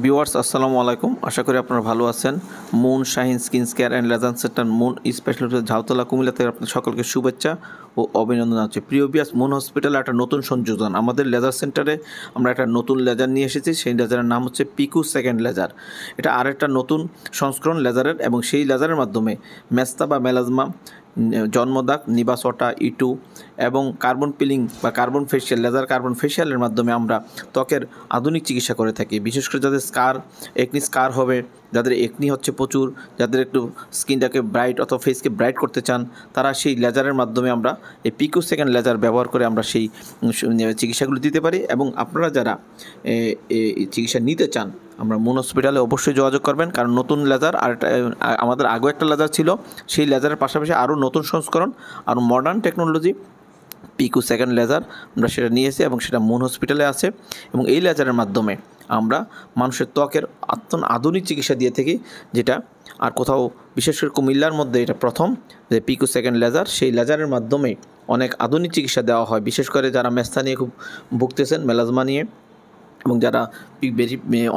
Viewers আসসালামু আলাইকুম। আশা করি আপনারা ভালো আছেন। Moon Shahin skin care and laser centre Moon speciality Jhautala Comilla থেকে আপনাদের সকলকে শুভেচ্ছা ও অভিনন্দন জানাচ্ছি। প্রিয় ভিউয়ার্স, মুন হসপিটালে একটা নতুন সংযোজন, আমাদের লেজার সেন্টারে আমরা একটা নতুন লেজার নিয়ে এসেছি। সেই লেজারের নাম হচ্ছে পিকু সেকেন্ড লেজার। এটা আরেকটা নতুন সংস্করণ লেজারের, এবং সেই লেজারের মাধ্যমে মেস্তা বা মেলাজমা, জন্মদাগ, নিবাসটা, ইটু এবং কার্বন পিলিং বা কার্বন ফেশিয়াল, লেজার কার্বন ফেশিয়ালের মাধ্যমে আমরা ত্বকের আধুনিক চিকিৎসা করে থাকি। বিশেষ করে যাদের একনি স্কার হবে, যাদের একনি হচ্ছে প্রচুর, যাদের একটু স্কিনটাকে ব্রাইট অথবা ফেসকে ব্রাইট করতে চান, তারা সেই লেজারের মাধ্যমে আমরা এই পিকু সেকেন্ড লেজার ব্যবহার করে আমরা সেই চিকিৎসাগুলো দিতে পারি। এবং আপনারা যারা এই চিকিৎসা নিতে চান, আমরা মুন হসপিটালে অবশ্যই যোগাযোগ করবেন, কারণ নতুন লেজার আর আমাদের আগেও একটা লেজার ছিল, সেই লেজারের পাশাপাশি আরও নতুন সংস্করণ, আরও modern technology picosecond laser আমরা সেটা নিয়েছি এবং সেটা মুন হসপিটালে আছে। এবং এই লেজারের মাধ্যমে আমরা মানুষের ত্বকের আধুনিক চিকিৎসা দিয়ে থাকি, যেটা আর কোথাও, বিশেষ করে কুমিল্লার মধ্যে এটা প্রথম যে পিকু সেকেন্ড লেজার। সেই লেজারের মাধ্যমে অনেক আধুনিক চিকিৎসা দেওয়া হয়, বিশেষ করে যারা মেস্তা নিয়ে খুব ভুগতেছেন, মেলাজমা নিয়ে, এবং যারা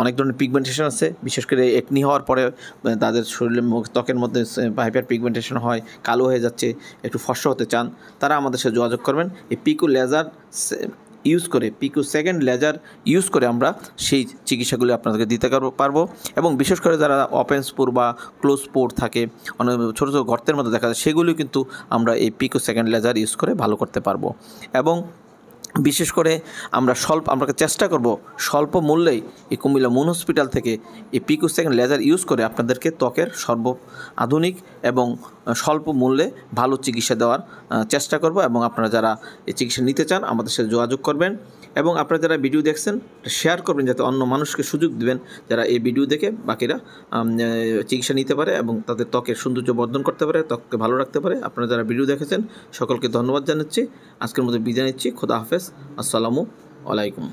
অনেক ধরনের পিগমেন্টেশন আছে, বিশেষ করে একনি হওয়ার পরে তাদের শরীরের ত্বকের মধ্যে হাইপার পিগমেন্টেশন হয়, কালো হয়ে যাচ্ছে, একটু ফর্সা হতে চান, তারা আমাদের সাথে যোগাযোগ করবেন। এই পিকু লেজার ইউজ করে, পিকু সেকেন্ড লেজার ইউজ করে আমরা সেই চিকিৎসাগুলি আপনাদেরকে দিতে পারবো। এবং বিশেষ করে যারা ওপেন স্পোর বা ক্লোজ স্পোর থাকে, অনেক ছোটো ছোটো গর্তের মধ্যে দেখা যায়, সেগুলিও কিন্তু আমরা এই পিকু সেকেন্ড লেজার ইউজ করে ভালো করতে পারবো। এবং বিশেষ করে আমরা চেষ্টা করব স্বল্প মূল্যেই এই কুমিল্লা মুন হসপিটাল থেকে এই পিকু সেকেন্ড লেজার ইউজ করে আপনাদেরকে ত্বকের আধুনিক এবং স্বল্প মূল্যে ভালো চিকিৎসা দেওয়ার চেষ্টা করব। এবং আপনারা যারা এই চিকিৎসা নিতে চান আমাদের সাথে যোগাযোগ করবেন, এবং আপনারা যারা ভিডিও দেখছেন শেয়ার করবেন, যাতে অন্য মানুষকে সুযোগ দিবেন যারা এই ভিডিও দেখে বাকিরা চিকিৎসা নিতে পারে এবং তাদের ত্বকের সৌন্দর্য বর্ধন করতে পারে, ত্বককে ভালো রাখতে পারে। আপনারা যারা ভিডিও দেখেছেন সকলকে ধন্যবাদ জানাচ্ছি। আজকের মতো বিদায় নিচ্ছি। খোদা হাফেজ। আসসালামু আলাইকুম।